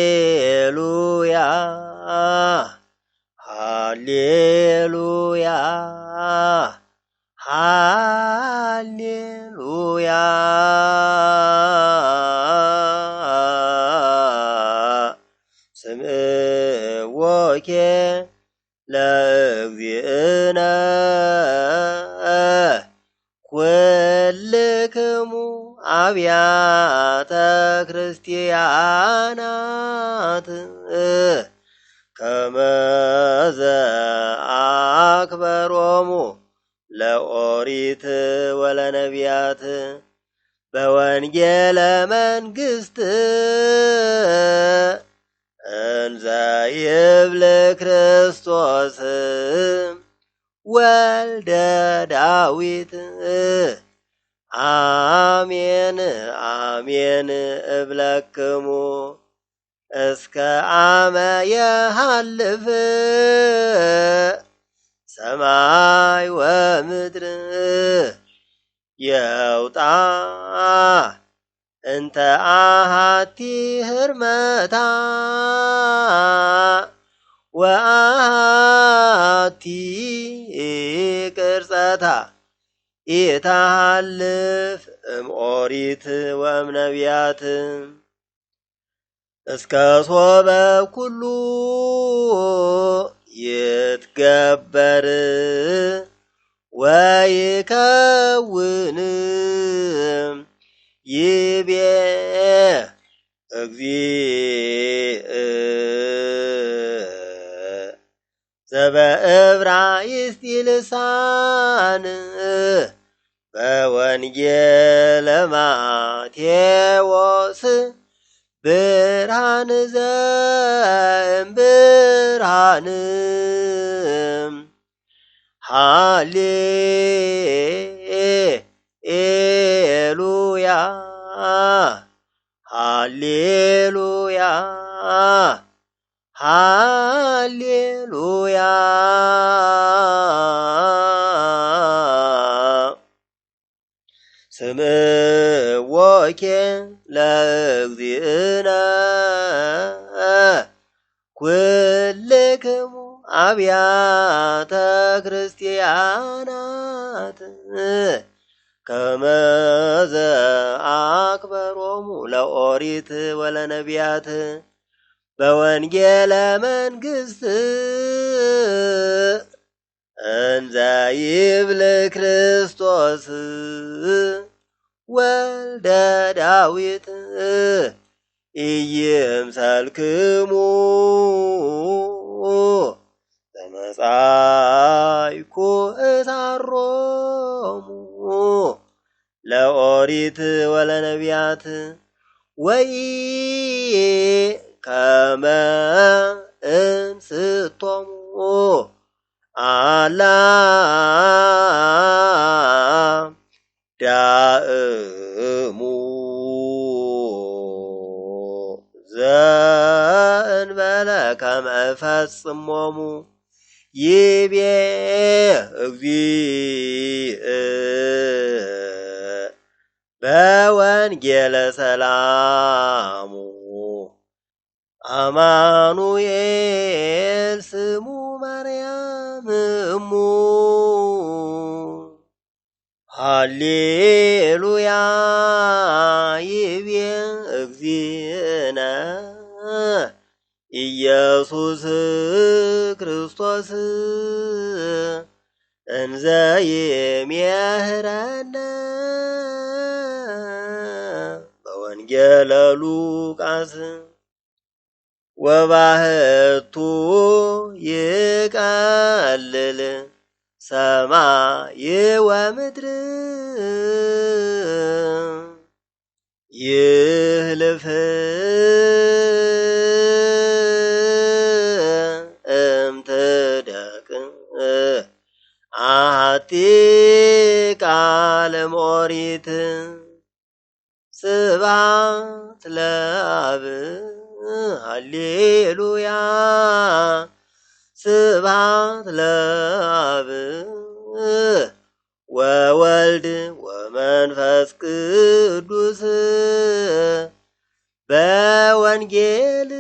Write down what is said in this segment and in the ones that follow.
ሃሌሉያ ሃሌሉያ ሃሌሉያ ስምዖኬ ለእግዚእነ ኩልክሙ አብያተ ክርስቲያናት ከመዘ አክበሮሙ ለኦሪት ወለነቢያት በወንጌለ መንግሥት እንዘ ይብል ክርስቶስ ወልደ ዳዊት አሜን አሜን እብለክሙ እስከ አመ የሃልፍ ሰማይ ወምድር የውጣ እንተ አሃቲ ህርመታ ወአሃቲ ቅርጸታ ኢታሃልፍ እምኦሪት ወእምነቢያት እስከ ሶበ ኩሉ ይትገበር ወይከውን ይቤ እግዚእ ዘበዕብራይስጥ ልሳን በወንጌለ ማቴዎስ ብርሃን ዘእምብርሃን ሃሌሉያ ሃሌሉያ ሃሌሉያ ስምዖኬ ለእግዚእነ ኩልክሙ አብያተ ክርስቲያናት ከመዘ አክበሮሙ ለኦሪት ወለነቢያት በወንጌለ መንግሥት እንዘ ይብል ክርስቶስ ወልደ ዳዊት ኢይምሰልክሙ ዘመጻእኩ እሳሮሙ ለኦሪት ወለነቢያት ወኢከመ እንስቶሙ አላ ዳእሙ ዘእንበለ ከመ እፈጽሞሙ ይቤ እግዚእ በወንጌለ ሰላሙ አማኑኤል ስሙ ማርያም እሙ ሃሌሉያ ይቤ እግዚእነ ኢየሱስ ክርስቶስ እንዘ ይሜህረነ በወንጌለ ሉቃስ ወባህቱ ይቀልል ሰማይ ወምድር ይህልፍ እምትደቅ አሐቲ ቃለ ኦሪት ስብሐት ለአብ ሃሌሉያ ስብሐት ለአብ ወወልድ ወመንፈስ ቅዱስ በወንጌል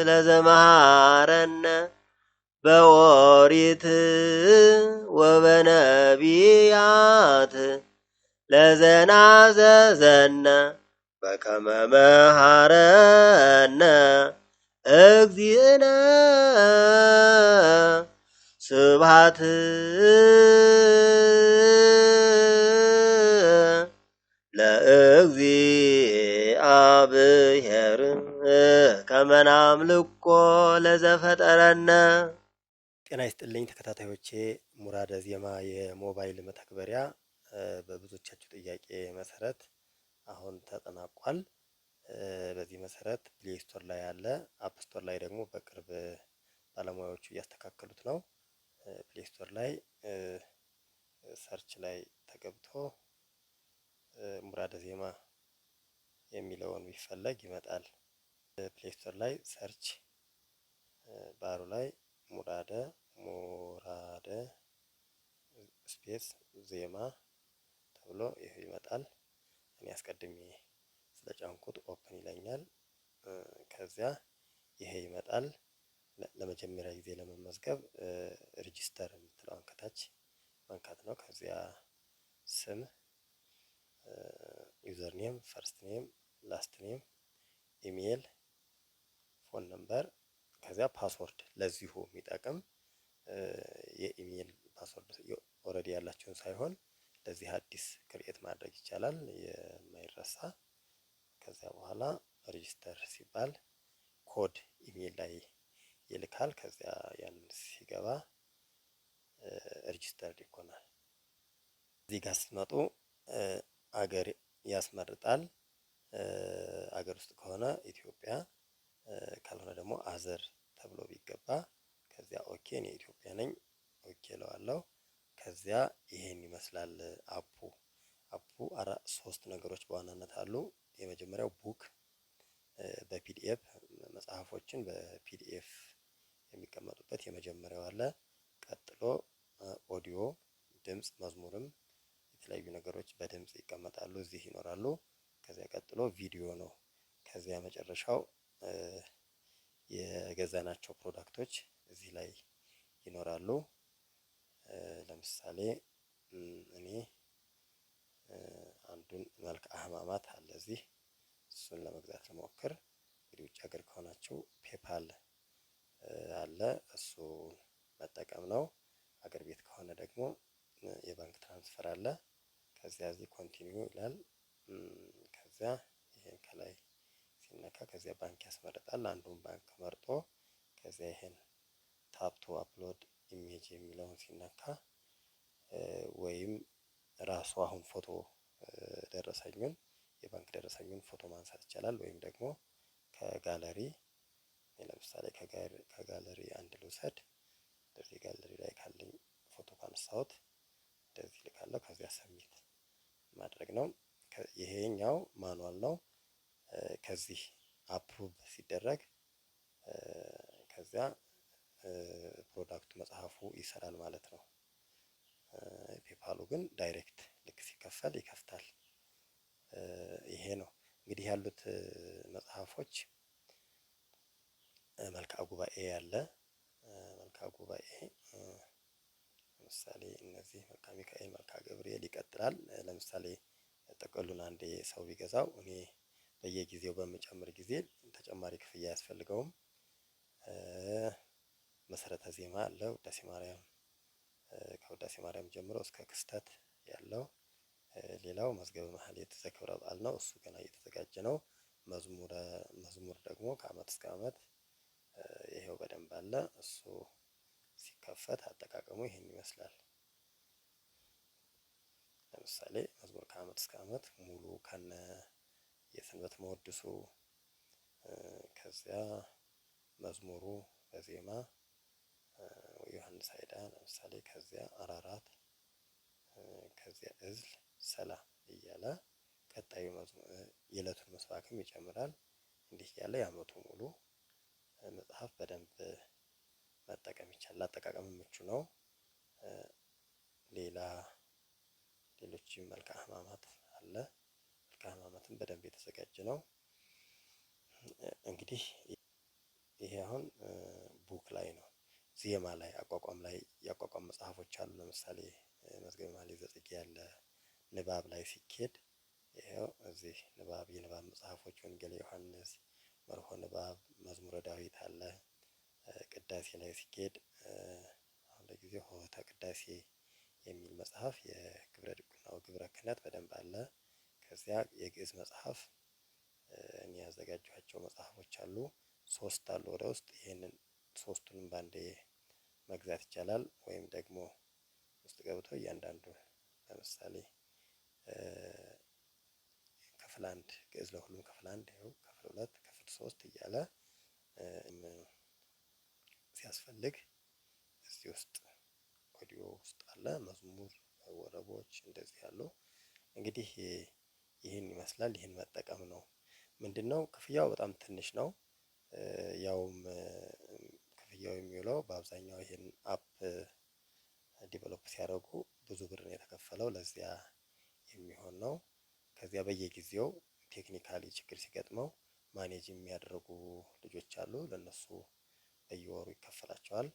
ለዘመሃረነ በኦሪት ወበነቢያት ለዘናዘዘነ በከመ መሃረነ እግዚእነ ስብሐት ለእግዚአብሔር ከመ ናምልኮ ለዘፈጠረነ። ጤና ይስጥልኝ ተከታታዮቼ፣ ሙራደ ዜማ የሞባይል መተግበሪያ በብዙዎቻችሁ ጥያቄ መሰረት አሁን ተጠናቋል። በዚህ መሰረት ፕሌይ ስቶር ላይ ያለ፣ አፕ ስቶር ላይ ደግሞ በቅርብ ባለሙያዎቹ እያስተካከሉት ነው። ፕሌይ ስቶር ላይ ሰርች ላይ ተገብቶ ሙራደ ዜማ የሚለውን ቢፈለግ ይመጣል። ፕሌይ ስቶር ላይ ሰርች ባሩ ላይ ሙራደ ስፔስ ዜማ ተብሎ ይሄ ይመጣል። እኔ አስቀድሜ ስለጫንኩት ኦፕን ይለኛል። ከዚያ ይሄ ይመጣል። ለመጀመሪያ ጊዜ ለመመዝገብ ሬጂስተር የምትለውን ከታች መንካት ነው። ከዚያ ስም፣ ዩዘር ኔም፣ ፈርስት ኔም፣ ላስት ኔም፣ ኢሜይል፣ ፎን ነምበር፣ ከዚያ ፓስወርድ ለዚሁ የሚጠቅም የኢሜይል ፓስወርድ ኦልሬዲ ያላችሁን ሳይሆን ለዚህ አዲስ ክሬኤት ማድረግ ይቻላል የማይረሳ። ከዚያ በኋላ ሬጂስተር ሲባል ኮድ ኢሜይል ላይ ይልካል። ከዚያ ያንን ሲገባ ሬጂስተርድ ይሆናል። እዚህ ጋር ስትመጡ አገር ያስመርጣል። አገር ውስጥ ከሆነ ኢትዮጵያ፣ ካልሆነ ደግሞ አዘር ተብሎ ቢገባ ከዚያ ኦኬ፣ እኔ ኢትዮጵያ ነኝ ኦኬ እለዋለሁ። ከዚያ ይሄን ይመስላል አፑ። ሶስት ነገሮች በዋናነት አሉ። የመጀመሪያው ቡክ በፒዲኤፍ መጽሐፎችን በፒዲኤፍ የሚቀመጡበት የመጀመሪያው አለ። ቀጥሎ ኦዲዮ ድምጽ፣ መዝሙርም የተለያዩ ነገሮች በድምጽ ይቀመጣሉ፣ እዚህ ይኖራሉ። ከዚያ ቀጥሎ ቪዲዮ ነው። ከዚያ መጨረሻው የገዛናቸው ፕሮዳክቶች እዚህ ላይ ይኖራሉ። ለምሳሌ እኔ አንዱን መልክአ ሕማማት አለ እዚህ፣ እሱን ለመግዛት ልሞክር። እንግዲህ ውጭ ሀገር ከሆናችሁ ፔፓል አለ፣ እሱን መጠቀም ነው። ሀገር ቤት ከሆነ ደግሞ የባንክ ትራንስፈር አለ። ከዚያ እዚህ ኮንቲኒዩ ይላል። ከዚያ ይሄን ከላይ ሲነካ ከዚያ ባንክ ያስመርጣል። አንዱን ባንክ መርጦ ከዚያ ይሄን ታፕ ቱ አፕሎድ ኢሜጅ የሚለውን ሲነካ ወይም ራሱ አሁን ፎቶ ደረሰኙን የባንክ ደረሰኙን ፎቶ ማንሳት ይቻላል። ወይም ደግሞ ከጋለሪ ለምሳሌ ከጋለሪ አንድ ልውሰድ። እንደዚህ ጋለሪ ላይ ካለኝ ፎቶ ካነሳሁት እንደዚህ ልካለሁ። ከዚያ ሰሚት ማድረግ ነው። ይሄኛው ማኑዋል ነው። ከዚህ አፕሩቭ ሲደረግ ከዚያ ፕሮዳክቱ መጽሐፉ ይሰራል ማለት ነው። ፔፓሉ ግን ዳይሬክት ልክ ሲከፈል ይከፍታል። ይሄ ነው እንግዲህ ያሉት መጽሐፎች። መልክአ ጉባኤ ያለ፣ መልክአ ጉባኤ ለምሳሌ እነዚህ መልክአ ሚካኤል፣ መልክአ ገብርኤል ይቀጥላል። ለምሳሌ ጥቅሉን አንዴ ሰው ቢገዛው እኔ በየጊዜው በምጨምር ጊዜ ተጨማሪ ክፍያ አያስፈልገውም። መሰረተ ዜማ አለ፣ ውዳሴ ማርያም፣ ከውዳሴ ማርያም ጀምሮ እስከ ክስተት ያለው። ሌላው መዝገበ ማህሌት ዘክብረ በዓል ነው፣ እሱ ገና እየተዘጋጀ ነው። መዝሙር ደግሞ ከአመት እስከ አመት ይሄው በደንብ አለ። እሱ ሲከፈት አጠቃቀሙ ይሄን ይመስላል። ለምሳሌ መዝሙር ከአመት እስከ አመት ሙሉ ከነ የሰንበት መወድሱ፣ ከዚያ መዝሙሩ በዜማ ዮሐንስ አይዳ ለምሳሌ፣ ከዚያ አራራት፣ ከዚያ እዝል፣ ሰላም እያለ ቀጣዩ የዕለቱን መስባክም ይጨምራል። እንዲህ እያለ የአመቱ ሙሉ መጽሐፍ በደንብ መጠቀም ይቻላል። አጠቃቀም ምቹ ነው። ሌሎችም መልክአ ሕማማት አለ። መልክአ ሕማማትም በደንብ የተዘጋጀ ነው። እንግዲህ ይሄ አሁን ቡክ ላይ ነው። ዜማ ላይ ያቋቋም መጽሐፎች አሉ። ለምሳሌ መዝገበ መኃልየ ዘጽጌ ያለ ንባብ ላይ ሲኬድ ይሄው እዚህ የንባብ መጽሐፎች ወንጌለ ዮሐንስ፣ መርሆ ንባብ፣ መዝሙረ ዳዊት አለ። ቅዳሴ ላይ ሲኬድ አሁን ለጊዜው ሆህተ ቅዳሴ የሚል መጽሐፍ የግብረ ድቁናው ግብረ ክህነት በደንብ አለ። ከዚያ የግዕዝ መጽሐፍ እኔ ያዘጋጇቸው መጽሐፎች አሉ። 3 አሉ ወደ ውስጥ። ይሄንን 3ቱንም ባንዴ መግዛት ይቻላል። ወይም ደግሞ ውስጥ ገብቶ እያንዳንዱ ለምሳሌ ክፍል 1 ግዕዝ ለሁሉም ክፍል 1 ይኸው ክፍል 2 ክፍል 3 እያለ ሲያስፈልግ እዚህ ውስጥ ኦዲዮ ውስጥ አለ። መዝሙር ወረቦች እንደዚህ ያሉ እንግዲህ ይህን ይመስላል። ይህን መጠቀም ነው። ምንድነው ክፍያው በጣም ትንሽ ነው። ያውም ክፍያው የሚውለው በአብዛኛው ይህን አፕ ዲቨሎፕ ሲያደርጉ ብዙ ብር ነው የተከፈለው። ለዚያ የሚሆን ነው። ከዚያ በየጊዜው ቴክኒካሊ ችግር ሲገጥመው ማኔጅ የሚያደርጉ ልጆች አሉ። ለነሱ በየወሩ ይከፈላቸዋል።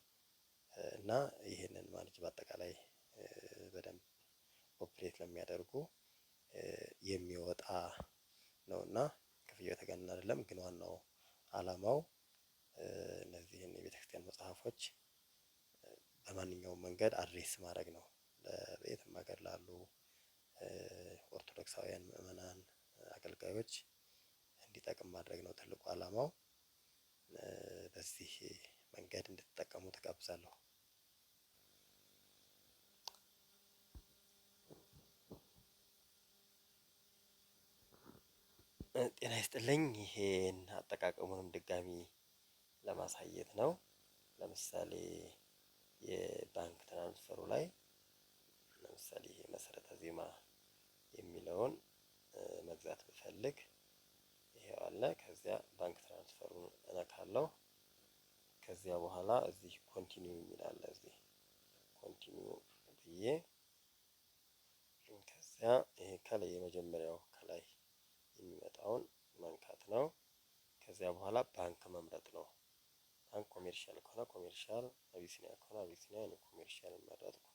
እና ይህንን ማኔጅ በአጠቃላይ በደንብ ኦፕሬት ለሚያደርጉ የሚወጣ ነውና ክፍያው የተጋነነ አይደለም። ግን ዋናው ዓላማው እነዚህን የቤተክርስቲያን መጽሐፎች በማንኛውም መንገድ አድሬስ ማድረግ ነው። በየትም ሀገር ላሉ ኦርቶዶክሳውያን ምዕመናን አገልጋዮች እንዲጠቅም ማድረግ ነው ትልቁ ዓላማው። በዚህ መንገድ እንድትጠቀሙ ተጋብዛለሁ። ጤና ይስጥልኝ። ይሄን አጠቃቀሙንም ድጋሚ ለማሳየት ነው። ለምሳሌ የባንክ ትራንስፈሩ ላይ ለምሳሌ ይሄ መሰረተ ዜማ የሚለውን መግዛት ብፈልግ ይሄው አለ። ከዚያ ባንክ ትራንስፈሩን እነካለሁ። ከዚያ በኋላ እዚህ ኮንቲኒው የሚል አለ። እዚህ ኮንቲኒው ብዬ ከዚያ ይሄ ከላይ የመጀመሪያው ከላይ የሚመጣውን መንካት ነው። ከዚያ በኋላ ባንክ መምረጥ ነው። ባንክ ኮሜርሻል ከሆነ ኮሜርሻል፣ አቢሲኒያ ከሆነ አቢሲኒያ፣ እኔ ኮሜርሻል መረጥኩ።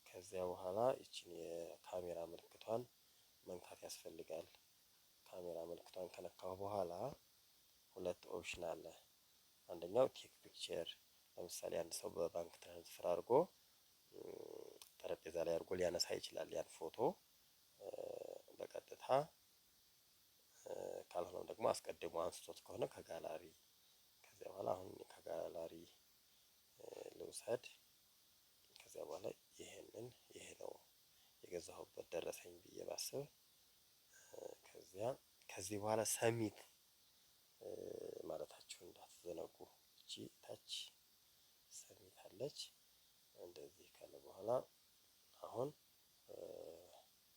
ከዚያ በኋላ ይችን የካሜራ ምልክቷን መንካት ያስፈልጋል። ካሜራ ምልክቷን ከነካው በኋላ 2 ኦፕሽን አለ። አንደኛው ቴክ ፒክቸር፣ ለምሳሌ አንድ ሰው በባንክ ትራንስፈር አድርጎ ጠረጴዛ ላይ አድርጎ ሊያነሳ ይችላል ያን ፎቶ በቀጥታ። ካልሆነም ደግሞ አስቀድሞ አንስቶት ከሆነ ከጋላሪ። ከዚያ በኋላ አሁን ከጋላሪ ልውሰድ። ከዚያ በኋላ ይሄ ነው የገዛሁበት ደረሰኝ ብዬ ባስብ። ከዚህ በኋላ ሰሚት ማለታችሁን እንዳትዘነጉ። እቺ ታች ሰሚት አለች። እንደዚህ ካለ በኋላ አሁን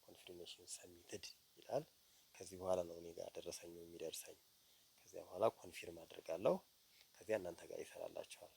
ኮንፊርሜሽን ሰሚትድ ይላል። ከዚህ በኋላ ነው እኔ ጋር ደረሰኝ የሚደርሰኝ። ከዚያ በኋላ ኮንፊርም አድርጋለሁ። ከዚያ እናንተ ጋር ይሰራላችኋል።